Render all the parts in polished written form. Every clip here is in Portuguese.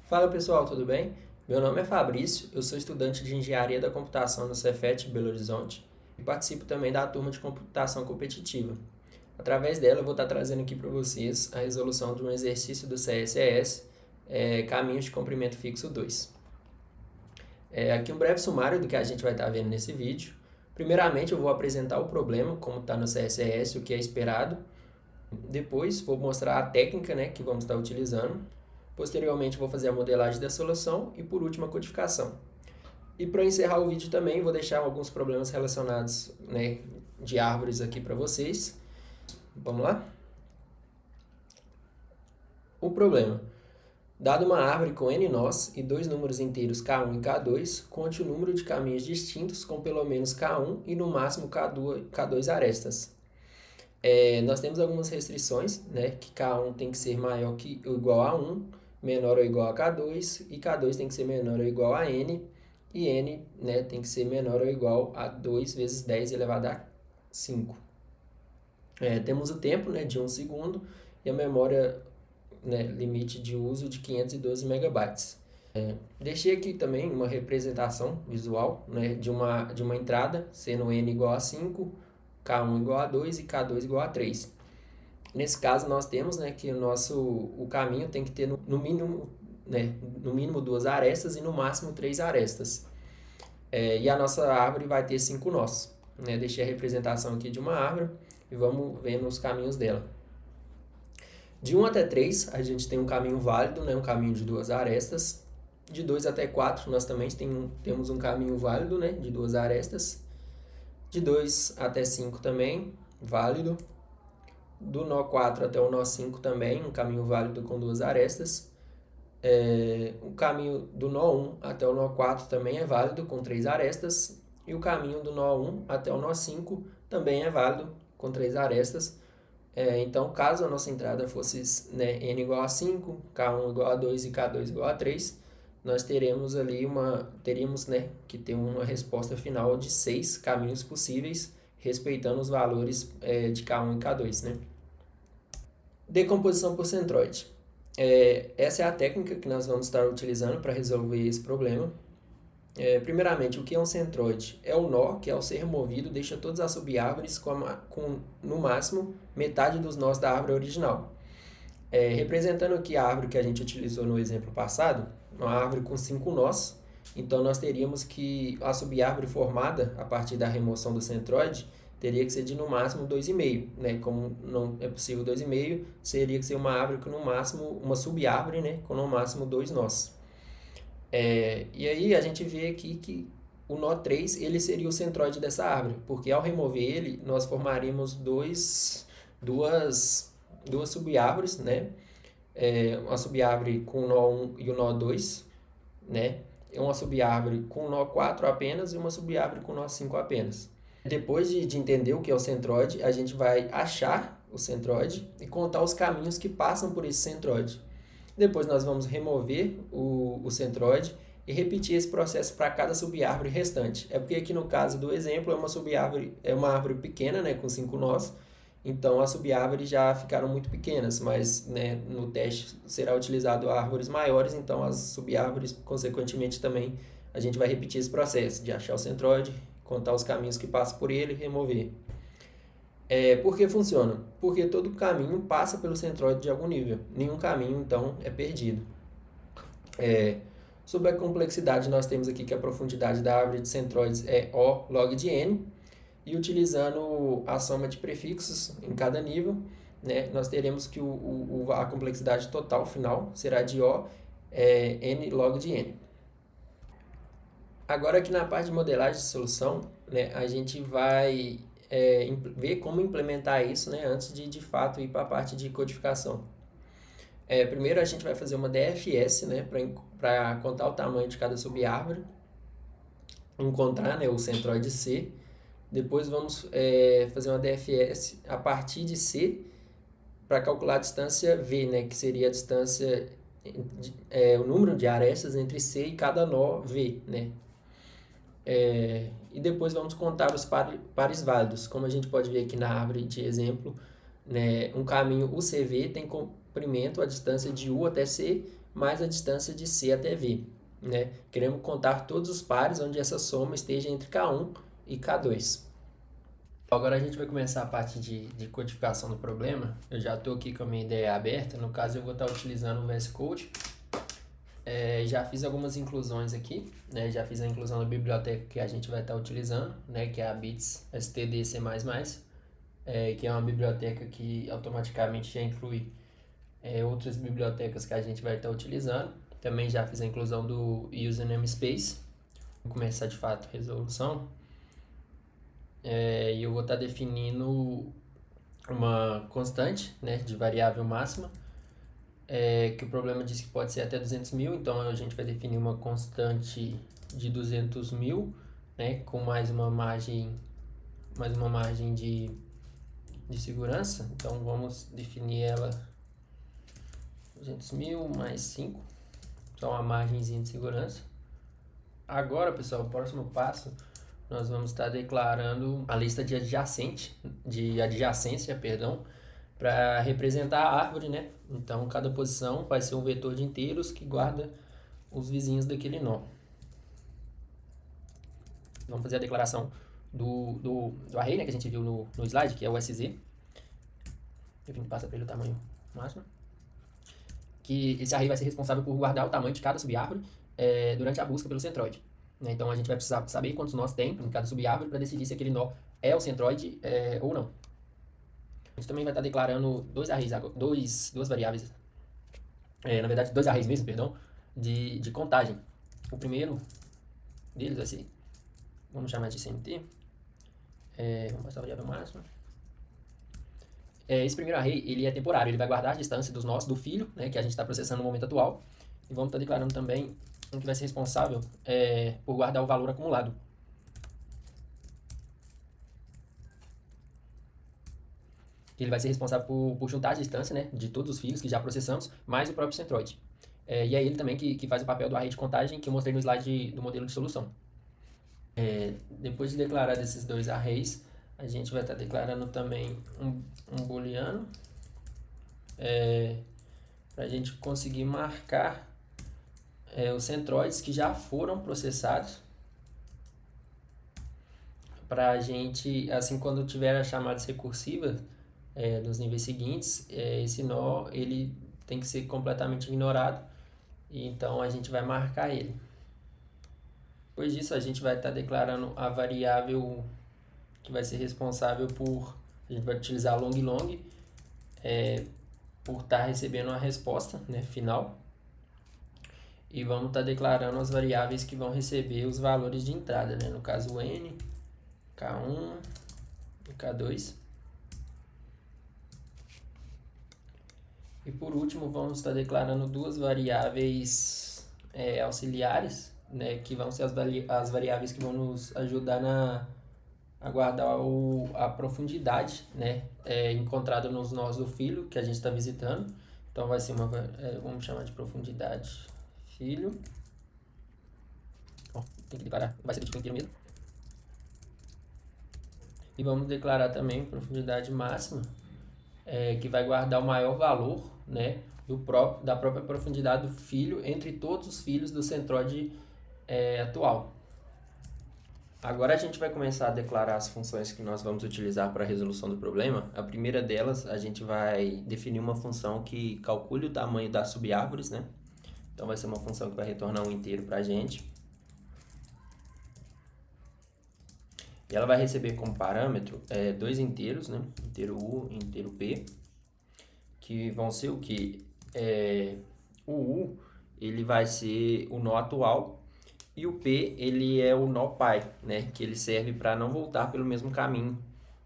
Fala pessoal, tudo bem? Meu nome é Fabrício, eu sou estudante de Engenharia da Computação no Cefet Belo Horizonte e participo também da turma de Computação Competitiva. Através dela, eu vou estar trazendo aqui para vocês a resolução de um exercício do CSS, Caminhos de Comprimento Fixo 2. Aqui um breve sumário do que a gente vai estar vendo nesse vídeo. Primeiramente, eu vou apresentar o problema, como está no CSS, o que é esperado. Depois, vou mostrar a técnica, né, que vamos estar utilizando. Posteriormente, vou fazer a modelagem da solução e, por último, a codificação. E para encerrar o vídeo também, vou deixar alguns problemas relacionados, né, de árvores aqui para vocês. Vamos lá? O problema. Dado uma árvore com n nós e dois números inteiros k1 e k2, conte o número de caminhos distintos com pelo menos k1 e no máximo k2 arestas. Nós temos algumas restrições, né, que k1 tem que ser maior que ou igual a 1, menor ou igual a k2, e k2 tem que ser menor ou igual a n, e n, né, tem que ser menor ou igual a 2 vezes 10 elevado a 5. Temos o tempo, né, de 1 segundo e a memória, né, limite de uso de 512 megabytes. Deixei aqui também uma representação visual, né, de uma entrada, sendo n igual a 5, k1 igual a 2 e k2 igual a 3. Nesse caso, nós temos, né, que o caminho tem que ter no mínimo, né, no mínimo 2 arestas e no máximo 3 arestas. E a nossa árvore vai ter 5 nós. Né? Deixei a representação aqui de uma árvore e vamos vendo os caminhos dela. De 1 até 3, a gente tem um caminho válido, né, um caminho de 2 arestas. De 2 até 4, nós também temos um caminho válido, né, de 2 arestas. De 2 até 5 também, válido. Do nó 4 até o nó 5 também, um caminho válido com 2 arestas. O caminho do nó 1 até o nó 4 também é válido com 3 arestas. E o caminho do nó 1 até o nó 5 também é válido com 3 arestas. Então, caso a nossa entrada fosse, né, n igual a 5, k1 igual a 2 e k2 igual a 3, nós teríamos né, que ter uma resposta final de 6 caminhos possíveis, respeitando os valores de k1 e k2, né? Decomposição por centroide. Essa é a técnica que nós vamos estar utilizando para resolver esse problema. Primeiramente, o que é um centroide? É o nó que, ao ser removido, deixa todas as subárvores com, no máximo, metade dos nós da árvore original. Representando aqui a árvore que a gente utilizou no exemplo passado, uma árvore com 5 nós, então nós teríamos que a subárvore formada a partir da remoção do centroide teria que ser de no máximo 2,5, né? Como não é possível 2,5, seria que ser uma árvore com no máximo, uma subárvore, né? Com no máximo 2 nós. E aí a gente vê aqui que o nó 3 ele seria o centroide dessa árvore, porque ao remover ele, nós formaríamos duas subárvores, né? Uma subárvore com o nó 1 e o nó 2, né? Uma subárvore com o nó 4 apenas e uma subárvore com o nó 5 apenas. Depois de entender o que é o centroide, a gente vai achar o centroide e contar os caminhos que passam por esse centroide. Depois nós vamos remover o centroide e repetir esse processo para cada subárvore restante. Porque aqui no caso do exemplo é uma árvore pequena, né, com 5 nós, então as subárvores já ficaram muito pequenas, mas, né, no teste será utilizado árvores maiores, então as subárvores, consequentemente, também a gente vai repetir esse processo de achar o centroide, contar os caminhos que passam por ele e remover. Por que funciona? Porque todo caminho passa pelo centroide de algum nível. Nenhum caminho, então, é perdido. Sobre a complexidade, nós temos aqui que a profundidade da árvore de centroides é O log de n. E utilizando a soma de prefixos em cada nível, né, nós teremos que a complexidade total final será de O n log de n. Agora aqui na parte de modelagem de solução, né, a gente vai ver como implementar isso, né, antes de fato ir para a parte de codificação. Primeiro a gente vai fazer uma DFS, né, para contar o tamanho de cada subárvore, encontrar, né, o centroide C. Depois vamos fazer uma DFS a partir de C para calcular a distância V, né, que seria a distância, o número de arestas entre C e cada nó V, né. E depois vamos contar os pares válidos. Como a gente pode ver aqui na árvore de exemplo, né, um caminho UCV tem comprimento a distância de U até C mais a distância de C até V, né? Queremos contar todos os pares onde essa soma esteja entre K1 e K2. Agora a gente vai começar a parte de codificação do problema. Eu já estou aqui com a minha ideia aberta. No caso, eu vou estar utilizando o VS Code. Já fiz algumas inclusões aqui, né? Já fiz a inclusão da biblioteca que a gente vai estar utilizando, né? Que é a Bits STD C++, que é uma biblioteca que automaticamente já inclui outras bibliotecas que a gente vai estar utilizando. Também já fiz a inclusão do User Namespace. Vou começar de fato a resolução. E eu vou estar definindo uma constante, né, de variável máxima, que o problema diz que pode ser até 200 mil, então a gente vai definir uma constante de 200 mil, né, com mais uma margem de segurança. Então vamos definir ela 200 mil mais 5, então uma margenzinha de segurança. Agora, pessoal, o próximo passo, nós vamos estar declarando a lista de adjacência, para representar a árvore, né? Então, cada posição vai ser um vetor de inteiros que guarda os vizinhos daquele nó. Vamos fazer a declaração do array, né, que a gente viu no slide, que é o SZ. Eu vim passar para ele o tamanho máximo. Que esse array vai ser responsável por guardar o tamanho de cada subárvore durante a busca pelo centroide. Né? Então, a gente vai precisar saber quantos nós tem em cada subárvore para decidir se aquele nó é o centroide ou não. A gente também vai estar declarando dois variáveis, na verdade, dois arrays mesmo, perdão, de contagem. O primeiro deles vai ser, vamos chamar de CMT, vamos passar a variável máxima. Esse primeiro array, ele é temporário, ele vai guardar a distância dos nós do filho, né, que a gente está processando no momento atual. E vamos estar declarando também um que vai ser responsável por guardar o valor acumulado. Ele vai ser responsável por juntar a distância, né, de todos os filhos que já processamos, mais o próprio centroide. E é ele também que faz o papel do array de contagem que eu mostrei no slide do modelo de solução. Depois de declarar esses dois arrays, a gente vai estar declarando também um booleano para a gente conseguir marcar os centroides que já foram processados, para a gente, assim, quando tiver as chamadas recursivas nos níveis seguintes, esse nó ele tem que ser completamente ignorado, e então a gente vai marcar ele. Depois disso, a gente vai estar declarando a variável que vai ser responsável por, a gente vai utilizar long por estar recebendo a resposta, né, final. E vamos estar declarando as variáveis que vão receber os valores de entrada, né, no caso o n, k1 e k2. E por último, vamos estar declarando duas variáveis auxiliares, né, que vão ser as variáveis que vão nos ajudar a guardar a profundidade, né, encontrada nos nós do filho que a gente está visitando. Então vai ser vamos chamar de profundidade filho. Tem que declarar, vai ser do tipo inteiro mesmo. E vamos declarar também profundidade máxima, que vai guardar o maior valor, né, da própria profundidade do filho entre todos os filhos do centroide atual. Agora a gente vai começar a declarar as funções que nós vamos utilizar para a resolução do problema. A primeira delas, a gente vai definir uma função que calcule o tamanho das subárvores, né? Então vai ser uma função que vai retornar um inteiro para a gente. E ela vai receber como parâmetro dois inteiros, né? Inteiro U e inteiro P, que vão ser o que? O U ele vai ser o nó atual, e o P ele é o nó pai, né? Que ele serve para não voltar pelo mesmo caminho,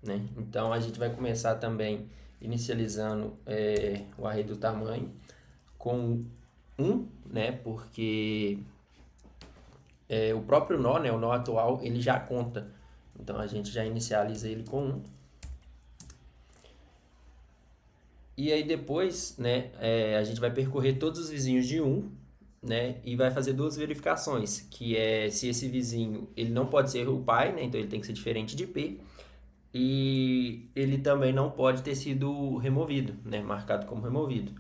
né? Então a gente vai começar também inicializando o array do tamanho com 1, né? Porque o próprio nó, né? O nó atual, ele já conta. Então a gente já inicializa ele com 1. E aí depois, né, a gente vai percorrer todos os vizinhos de 1, né, e vai fazer duas verificações, que é se esse vizinho ele não pode ser o pai, né, então ele tem que ser diferente de P, e ele também não pode ter sido removido, né, marcado como removido.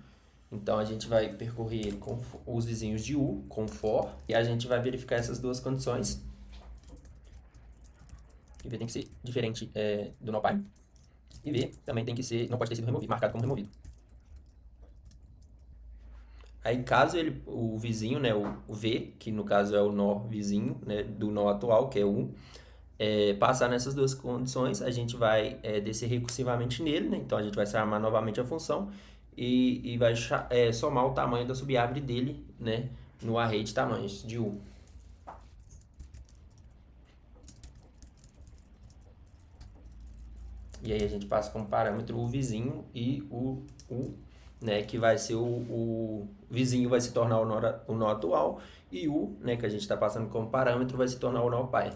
Então, a gente vai percorrer ele com os vizinhos de U, com for, e a gente vai verificar essas duas condições. E V tem que ser diferente do nó pai. E V também tem que ser, não pode ter sido removido, marcado como removido. Aí, caso o vizinho, né, o V, que no caso é o nó vizinho, né, do nó atual, que é U, passar nessas duas condições, a gente vai descer recursivamente nele, né? Então a gente vai chamar novamente a função e vai somar o tamanho da subárvore dele, né, no array de tamanhos de U. E aí a gente passa como parâmetro o vizinho e o U, né, que vai ser o vizinho vai se tornar o nó atual e U, né, que a gente está passando como parâmetro, vai se tornar o nó pai.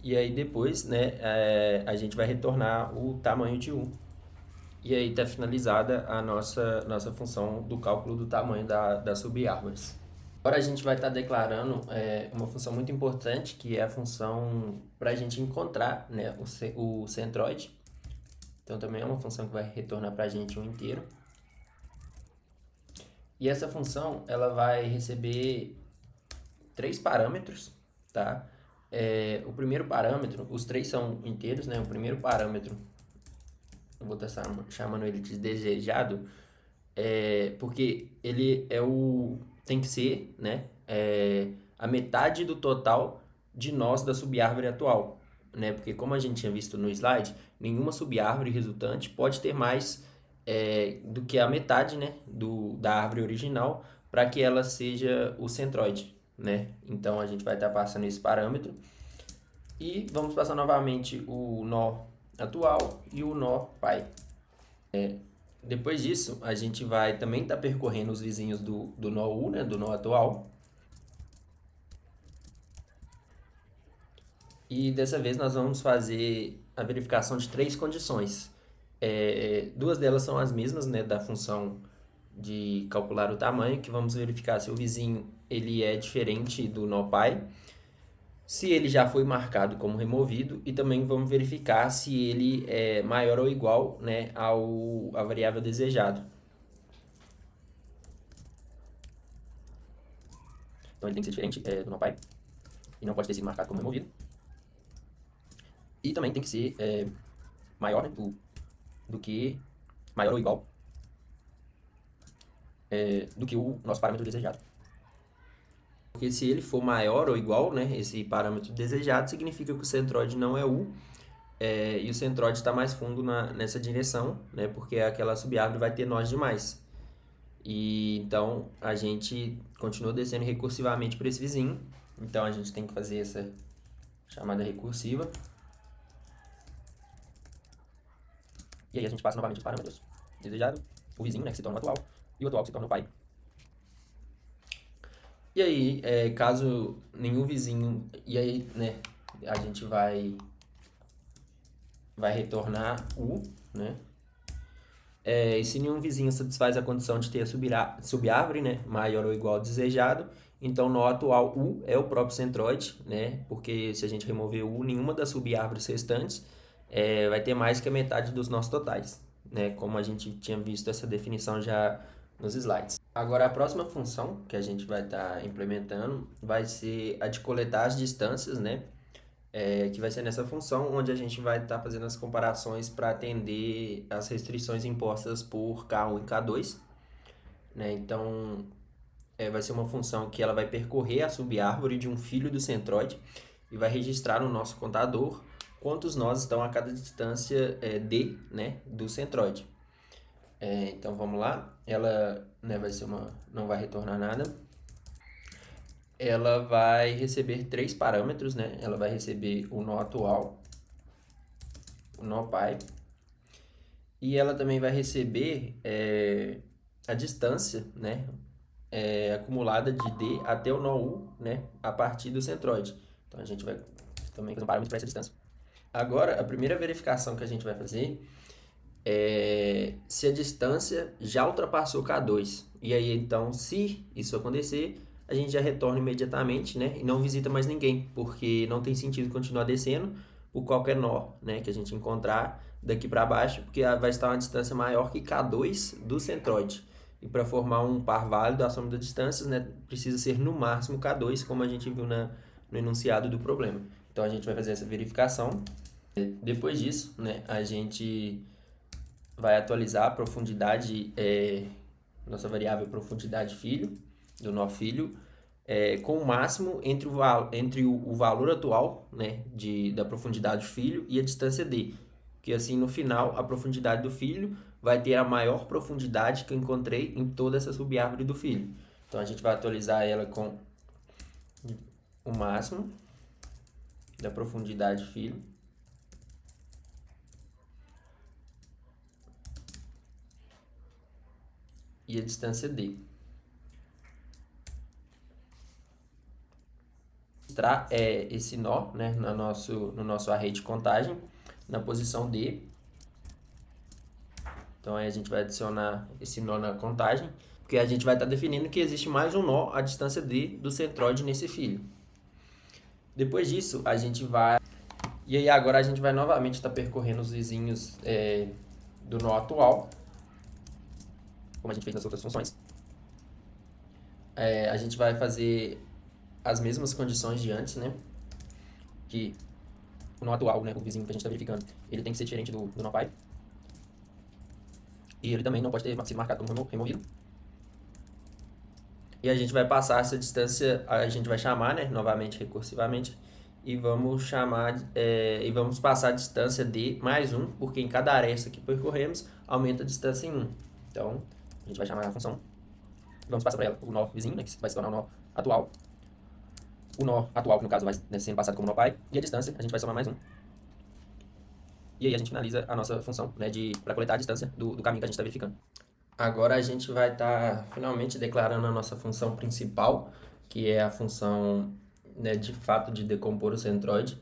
E aí depois, né, a gente vai retornar o tamanho de U. E aí está finalizada a nossa função do cálculo do tamanho das subárvores. Agora a gente vai estar declarando uma função muito importante, que é a função para a gente encontrar, né, o centroide. Então também é uma função que vai retornar para a gente um inteiro. E essa função ela vai receber 3 parâmetros, tá? O primeiro parâmetro, os 3 são inteiros, né? O primeiro parâmetro, eu vou estar chamando ele de desejado, porque ele tem que ser, né? A metade do total de nós da subárvore atual, né? Porque como a gente tinha visto no slide, nenhuma subárvore resultante pode ter mais do que a metade, né, da árvore original para que ela seja o centroide, né? Então a gente vai estar passando esse parâmetro e vamos passar novamente o nó atual e o nó pai. Depois disso, a gente vai também estar percorrendo os vizinhos do nó U, né, do nó atual. E dessa vez nós vamos fazer a verificação de 3 condições. 2 delas são as mesmas, né, da função de calcular o tamanho, que vamos verificar se o vizinho ele é diferente do nó pai, se ele já foi marcado como removido, e também vamos verificar se ele é maior ou igual, né, à variável desejado. Então ele tem que ser diferente do nó pai e não pode ter sido marcado como removido. E também tem que ser maior, né, do que maior ou igual do que o nosso parâmetro desejado. Porque se ele for maior ou igual, né, esse parâmetro desejado, significa que o centroide não é U, e o centroide está mais fundo nessa direção, né, porque aquela subárvore vai ter nós demais. E então a gente continua descendo recursivamente para esse vizinho. Então a gente tem que fazer essa chamada recursiva. E aí a gente passa novamente os parâmetros desejado, o vizinho, né, que se torna o atual, e o atual que se torna o pai. E aí, caso nenhum vizinho... E aí, né, a gente vai retornar U, né? E se nenhum vizinho satisfaz a condição de ter a subárvore, né, maior ou igual ao desejado, então nó atual U é o próprio centroide, né? Porque se a gente remover U, nenhuma das subárvores restantes vai ter mais que a metade dos nossos totais, né? Como a gente tinha visto essa definição já nos slides. Agora, a próxima função que a gente vai estar implementando vai ser a de coletar as distâncias, né? Que vai ser nessa função onde a gente vai estar fazendo as comparações para atender as restrições impostas por K1 e K2, né? Então, vai ser uma função que ela vai percorrer a subárvore de um filho do centroide e vai registrar no nosso contador quantos nós estão a cada distância D, né, do centroide. Então vamos lá, ela, né, não vai retornar nada. Ela vai receber 3 parâmetros, né? Ela vai receber o nó atual, o nó pai, e ela também vai receber a distância, né, acumulada de D até o nó U, né, a partir do centroide. Então a gente vai também fazer um parâmetro para essa distância. Agora, a primeira verificação que a gente vai fazer se a distância já ultrapassou K2. E aí, então, se isso acontecer, a gente já retorna imediatamente, né? E não visita mais ninguém, porque não tem sentido continuar descendo por qualquer nó, né, que a gente encontrar daqui para baixo, porque vai estar uma distância maior que K2 do centroide. E para formar um par válido, a soma das distâncias, né, precisa ser no máximo K2, como a gente viu no enunciado do problema. Então, a gente vai fazer essa verificação. Depois disso, né, a gente vai atualizar a profundidade, nossa variável profundidade filho, do nó filho, com o máximo entre o valor atual, né, da profundidade do filho e a distância d. Que assim, no final, a profundidade do filho vai ter a maior profundidade que eu encontrei em toda essa subárvore do filho. Então, a gente vai atualizar ela com o máximo da profundidade filho e a distância d. Mostrar esse nó, né, no nosso array de contagem, na posição D. Então, aí a gente vai adicionar esse nó na contagem, porque a gente vai estar definindo que existe mais um nó à distância D do centroide nesse filho. Depois disso, a gente vai... E aí agora a gente vai novamente estar percorrendo os vizinhos do nó atual, como a gente fez nas outras funções. A gente vai fazer as mesmas condições de antes, né? Que o nó atual, né, o vizinho que a gente está verificando, ele tem que ser diferente do nó pai. E ele também não pode ter sido marcado como removido. E a gente vai passar essa distância, a gente vai chamar, né, novamente, recursivamente, e vamos chamar, e vamos passar a distância de mais 1, porque em cada aresta que percorremos, aumenta a distância em 1. Então, a gente vai chamar a função, vamos passar para ela o nó vizinho, né, que vai se tornar o nó atual. O nó atual, que no caso vai sendo passado como nó pai, e a distância, a gente vai somar mais 1. E aí a gente finaliza a nossa função, né, para coletar a distância do caminho que a gente está verificando. Agora a gente vai estar finalmente declarando a nossa função principal, que é a função, né, de fato de decompor o centroide,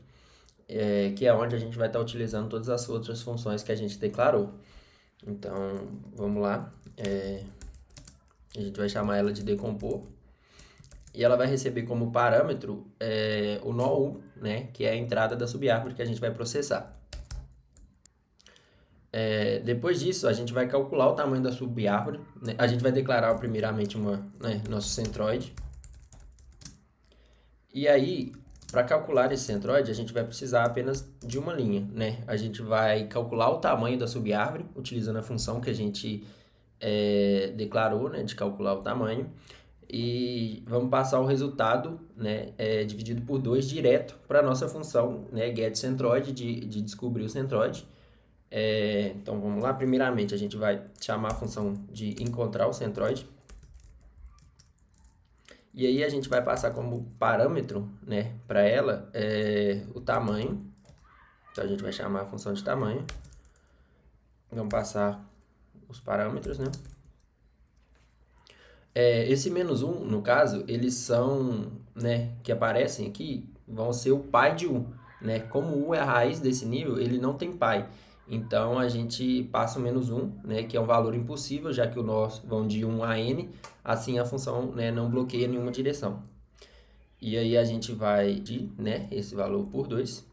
que é onde a gente vai estar utilizando todas as outras funções que a gente declarou. Então, vamos lá. A gente vai chamar ela de decompor. E ela vai receber como parâmetro o nó 1, né, que é a entrada da subárvore que a gente vai processar. Depois disso, a gente vai calcular o tamanho da subárvore, né? A gente vai declarar primeiramente nosso centroide. E aí, para calcular esse centroide, a gente vai precisar apenas de uma linha, né? A gente vai calcular o tamanho da subárvore, utilizando a função que a gente declarou, né, de calcular o tamanho. E vamos passar o resultado, né, dividido por 2 direto para a nossa função, né, getCentroid, de descobrir o centroide. Então, vamos lá. Primeiramente, a gente vai chamar a função de encontrar o centroide. E aí, a gente vai passar como parâmetro, né, para ela o tamanho. Então, a gente vai chamar a função de tamanho. Vamos passar os parâmetros, né? Esse menos 1, no caso, eles são, né, que aparecem aqui, vão ser o pai de 1. Né? Como 1 é a raiz desse nível, ele não tem pai. Então, a gente passa o menos 1, né, que é um valor impossível, já que o nós vão de 1 a n, assim a função, né, não bloqueia nenhuma direção. E aí a gente vai dividir, né, esse valor por 2,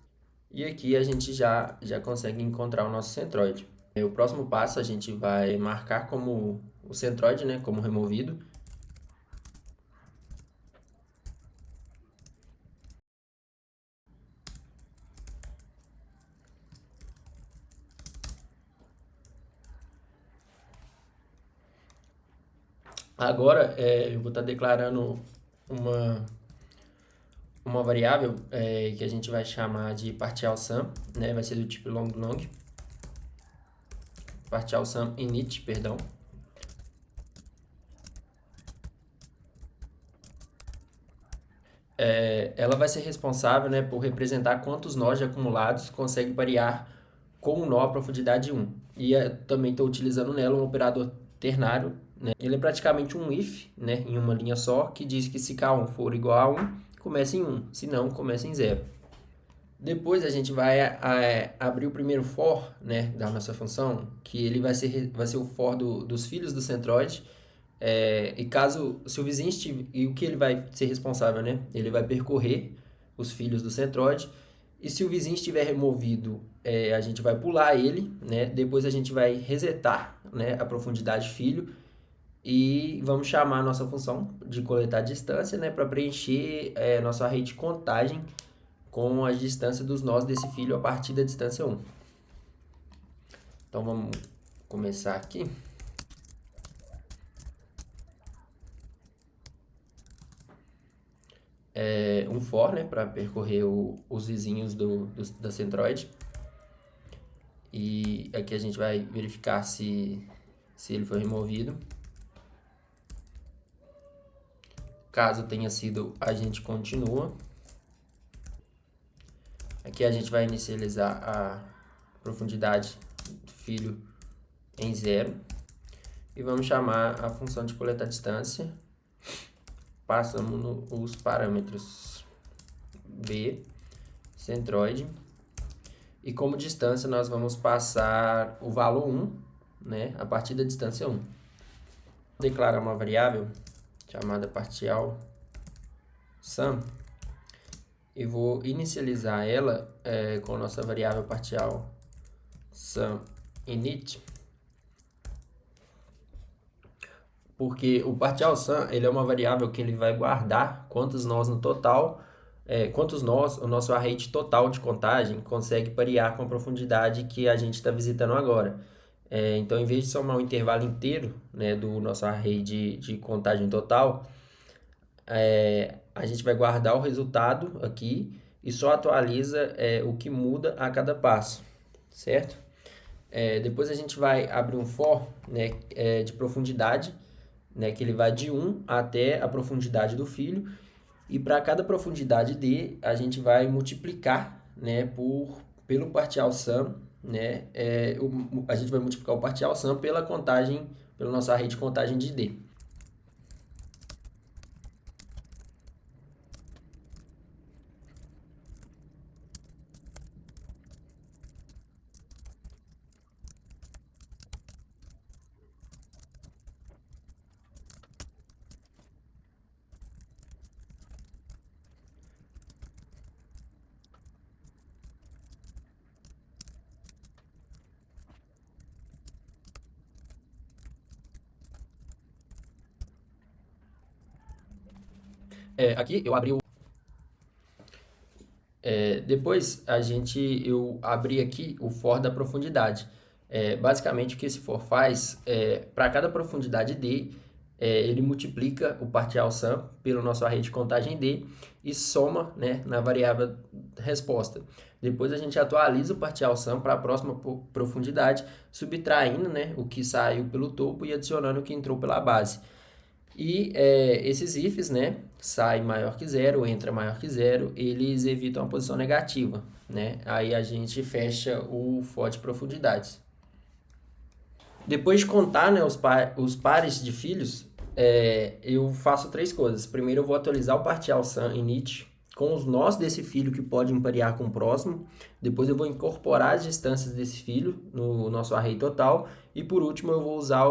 e aqui a gente já consegue encontrar o nosso centroide. O próximo passo a gente vai marcar como o centroide, né, como removido. Agora, eu vou estar declarando uma variável que a gente vai chamar de partial sum, né? Vai ser do tipo long. Partial sum init, perdão. Ela vai ser responsável, né, por representar quantos nós de acumulados consegue parear com um nó a profundidade 1. E também estou utilizando nela um operador ternário, né? Ele é praticamente um if, né, em uma linha só, que diz que se K1 for igual a 1, começa em 1, se não, começa em 0. Depois a gente vai abrir o primeiro for, né, da nossa função, que ele vai ser o for dos filhos do centroide. E caso, se o vizinho estiver, e o que ele vai ser responsável, né? Ele vai percorrer os filhos do centroide, e se o vizinho estiver removido, a gente vai pular ele, né? Depois a gente vai resetar, né, a profundidade filho, E vamos chamar a nossa função de coletar distância, né, para preencher nosso array de contagem com a distância dos nós desse filho a partir da distância 1. Então vamos começar aqui. Um for, né, para percorrer os vizinhos da centroide. E aqui a gente vai verificar se ele foi removido. Caso tenha sido, a gente continua. Aqui a gente vai inicializar a profundidade do filho em 0. E vamos chamar a função de coletar distância. Passamos os parâmetros B, centroide. E como distância nós vamos passar o valor 1, né, a partir da distância 1. Vou declarar uma variável chamada partial sum. E vou inicializar ela com a nossa variável partial sum init. Porque o partial sum, ele é uma variável que ele vai guardar quantos nós no total, quantos nós, o nosso array total de contagem consegue parear com a profundidade que a gente está visitando agora. Então, em vez de somar o intervalo inteiro, né, do nosso array de contagem total, a gente vai guardar o resultado aqui e só atualiza o que muda a cada passo, certo? Depois a gente vai abrir um for, né, de profundidade, né, que ele vai de 1 até a profundidade do filho, e para cada profundidade D a gente vai multiplicar, né, pelo partial sum, né, a gente vai multiplicar o partial sum pela contagem, pelo nosso array de contagem de D. Aqui eu abri depois eu abri aqui o for da profundidade. Basicamente o que esse for faz, para cada profundidade D, ele multiplica o partial sum pelo nosso array de contagem D e soma, né, na variável resposta. Depois a gente atualiza o partial sum para a próxima profundidade, subtraindo, né, o que saiu pelo topo e adicionando o que entrou pela base. E esses ifs, né, sai maior que zero, entra maior que zero, eles evitam a posição negativa, né? Aí a gente fecha o for de profundidades. Depois de contar, né, os pares de filhos, eu faço 3 coisas. Primeiro eu vou atualizar o partial sum init com os nós desse filho que podem parear com o próximo. Depois eu vou incorporar as distâncias desse filho no nosso array total. E por último eu vou usar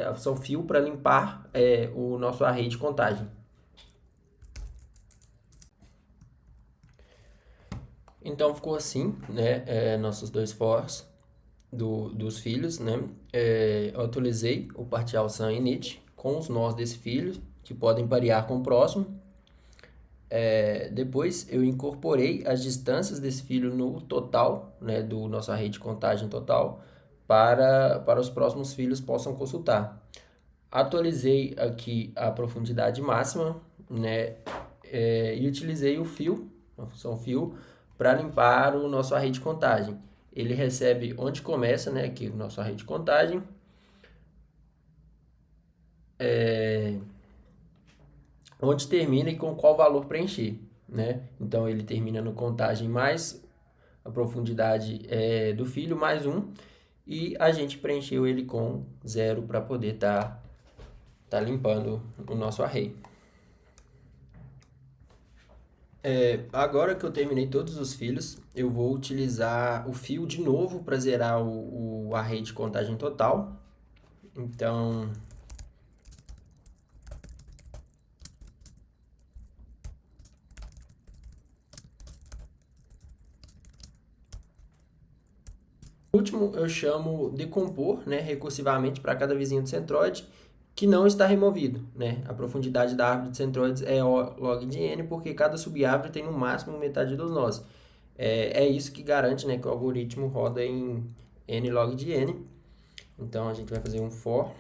a função fill para limpar o nosso array de contagem. Então ficou assim, né, nossos dois fors dos filhos, né? Eu atualizei o partial sum init com os nós desse filho que podem parear com o próximo. Depois eu incorporei as distâncias desse filho no total, né, do nosso array de contagem total, para os próximos filhos possam consultar. Atualizei aqui a profundidade máxima, né, e utilizei o fill, a função fill, para limpar o nosso array de contagem. Ele recebe onde começa, né, aqui o nosso array de contagem, onde termina e com qual valor preencher, né? Então ele termina no contagem mais a profundidade do filho mais 1 e a gente preencheu ele com 0 para poder tá limpando o nosso array. Agora que eu terminei todos os filhos, eu vou utilizar o fill de novo para zerar o array de contagem total. Então, por último, eu chamo decompor, né, recursivamente para cada vizinho do centroide que não está removido, né? A profundidade da árvore de centroides é O log de n, porque cada subárvore tem no máximo metade dos nós. É isso que garante, né, que o algoritmo roda em n log de n. Então, a gente vai fazer um for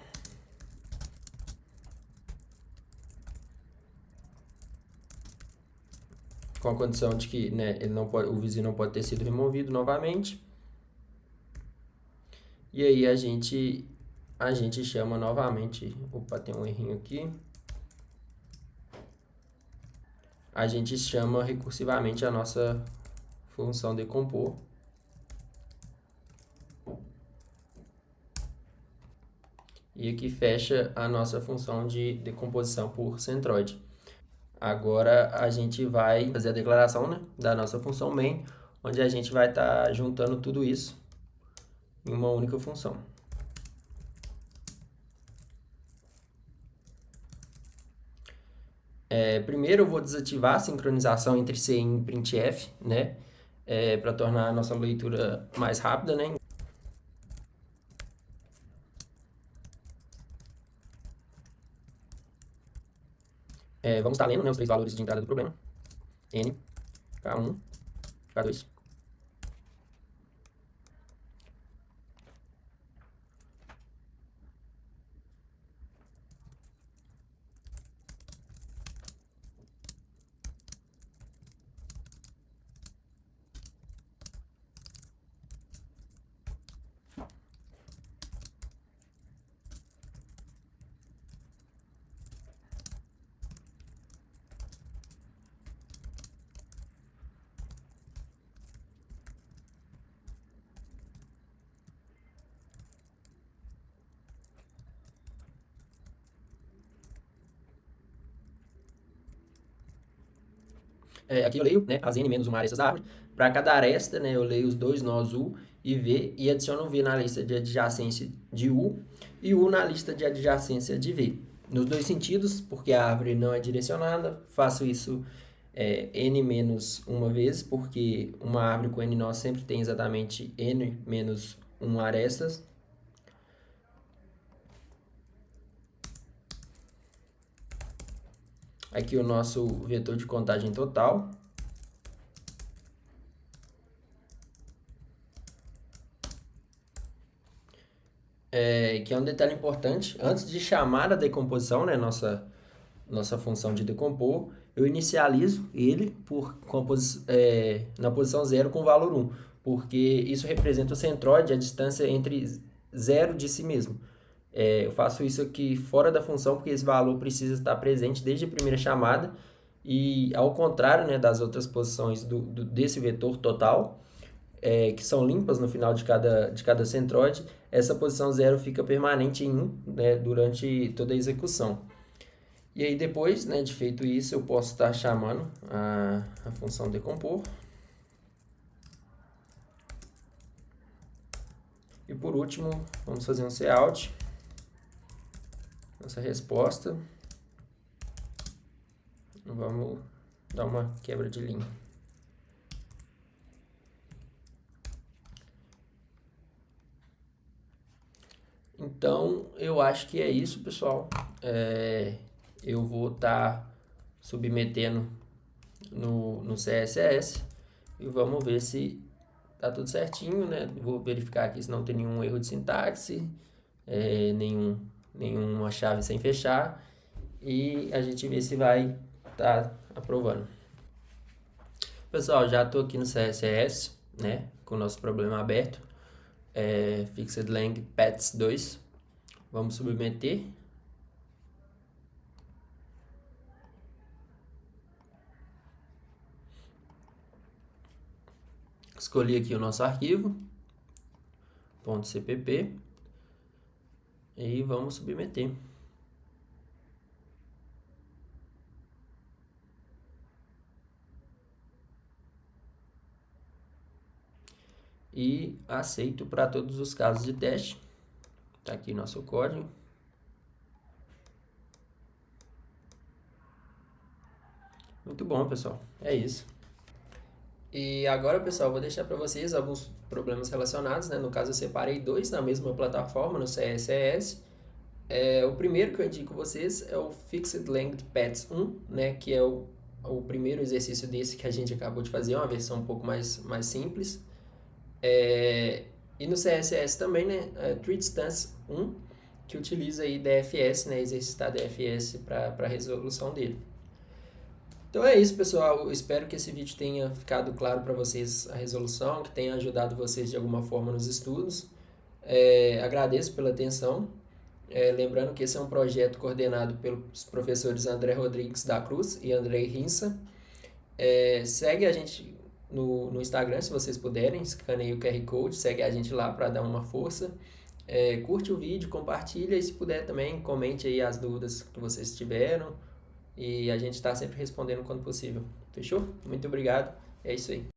com a condição de que, né, o vizinho não pode ter sido removido novamente. E aí a gente chama novamente, opa, tem um errinho aqui. A gente chama recursivamente a nossa função decompor. E aqui fecha a nossa função de decomposição por centroide. Agora a gente vai fazer a declaração, né, da nossa função main, onde a gente vai estar juntando tudo isso em uma única função. Primeiro eu vou desativar a sincronização entre cin e printf, né, para tornar a nossa leitura mais rápida, né. Vamos estar lendo, né, os três valores de entrada do problema. N, K1, K2. Aqui eu leio, né, as n menos uma arestas da árvore. Para cada aresta, né, eu leio os dois nós U e V e adiciono V na lista de adjacência de U e U na lista de adjacência de V. Nos dois sentidos, porque a árvore não é direcionada, faço isso n menos uma vez, porque uma árvore com n nós sempre tem exatamente n menos 1 arestas. Aqui o nosso vetor de contagem total. Que é um detalhe importante. Antes de chamar a decomposição, né, nossa função de decompor, eu inicializo ele na posição 0 com o valor 1, porque isso representa o centroide, a distância entre 0 de si mesmo. Eu faço isso aqui fora da função, porque esse valor precisa estar presente desde a primeira chamada, e ao contrário, né, das outras posições desse vetor total, que são limpas no final de cada centroide, essa posição 0 fica permanente em 1, né, durante toda a execução. E aí depois, né, de feito isso, eu posso estar chamando a função decompor. E por último, vamos fazer um cout. Nossa resposta. Vamos dar uma quebra de linha. Então, eu acho que é isso, pessoal. Eu vou estar submetendo no CSS e vamos ver se tá tudo certinho, né? Vou verificar aqui se não tem nenhum erro de sintaxe, nenhuma chave sem fechar, e a gente vê se vai estar aprovando. Pessoal, já estou aqui no CSS, né, com o nosso problema aberto, Fixed Lang Pets 2. Vamos submeter. Escolhi aqui o nosso arquivo, .cpp, e vamos submeter. E aceito para todos os casos de teste. Está aqui nosso código. Muito bom, pessoal. É isso. E agora, pessoal, vou deixar para vocês alguns problemas relacionados, né? No caso, eu separei dois na mesma plataforma, no CSS. O primeiro que eu indico vocês é o Fixed Length Paths 1, né, que é o primeiro exercício desse que a gente acabou de fazer, uma versão um pouco mais simples. E no CSS também, né, Tree Distance 1, que utiliza aí DFS, né, exercitar DFS para a resolução dele. Então é isso, pessoal. Eu espero que esse vídeo tenha ficado claro para vocês a resolução, que tenha ajudado vocês de alguma forma nos estudos. Agradeço pela atenção. Lembrando que esse é um projeto coordenado pelos professores André Rodrigues da Cruz e Andrei Rinsa. Segue a gente no Instagram, se vocês puderem, escaneie o QR Code, segue a gente lá para dar uma força. Curte o vídeo, compartilha e se puder também, comente aí as dúvidas que vocês tiveram. E a gente está sempre respondendo quando possível. Fechou? Muito obrigado. É isso aí.